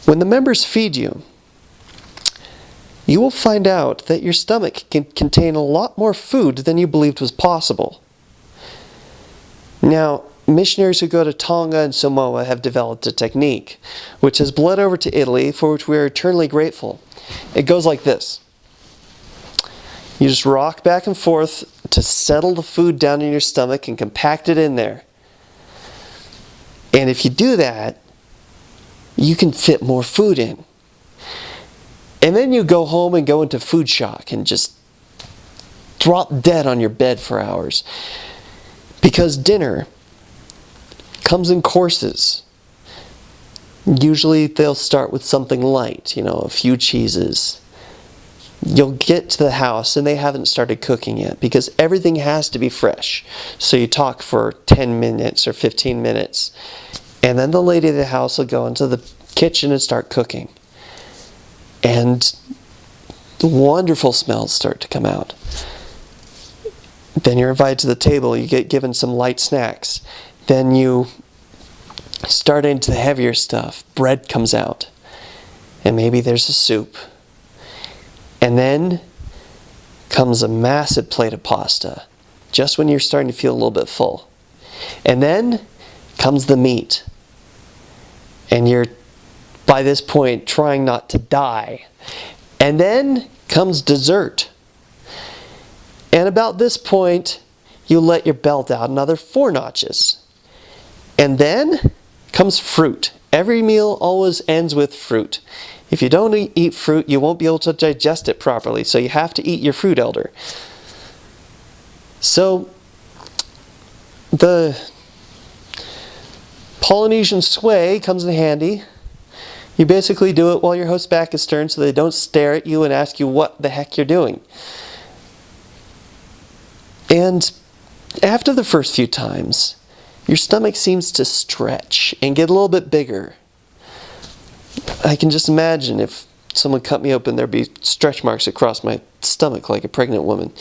When the members feed you, you will find out that your stomach can contain a lot more food than you believed was possible. Now, missionaries who go to Tonga and Samoa have developed a technique which has bled over to Italy, for which we are eternally grateful. It goes like this. You just rock back and forth to settle the food down in your stomach and compact it in there. And if you do that, you can fit more food in. And then you go home and go into food shock and just drop dead on your bed for hours. Because dinner comes in courses. Usually they'll start with something light, a few cheeses. You'll get to the house and they haven't started cooking yet because everything has to be fresh. So you talk for 10 minutes or 15 minutes. And then the lady of the house will go into the kitchen and start cooking. And the wonderful smells start to come out. Then you're invited to the table, you get given some light snacks. Then you start into the heavier stuff. Bread comes out. And maybe there's a soup. And then comes a massive plate of pasta, just when you're starting to feel a little bit full. And then comes the meat. And you're, by this point, trying not to die. And then comes dessert. And about this point, you let your belt out another 4 notches. And then comes fruit. Every meal always ends with fruit. If you don't eat fruit, you won't be able to digest it properly. So you have to eat your fruit elder. So the Polynesian sway comes in handy. You basically do it while your host's back is turned so they don't stare at you and ask you what the heck you're doing. And after the first few times, your stomach seems to stretch and get a little bit bigger. I can just imagine if someone cut me open, there'd be stretch marks across my stomach like a pregnant woman,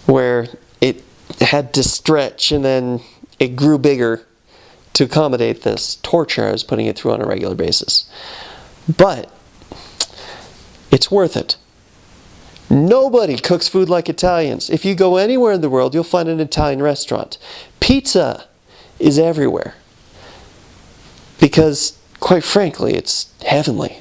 where it had to stretch and then it grew bigger to accommodate this torture I was putting it through on a regular basis. But it's worth it. Nobody cooks food like Italians. If you go anywhere in the world, you'll find an Italian restaurant. Pizza is everywhere. Because, quite frankly, it's heavenly.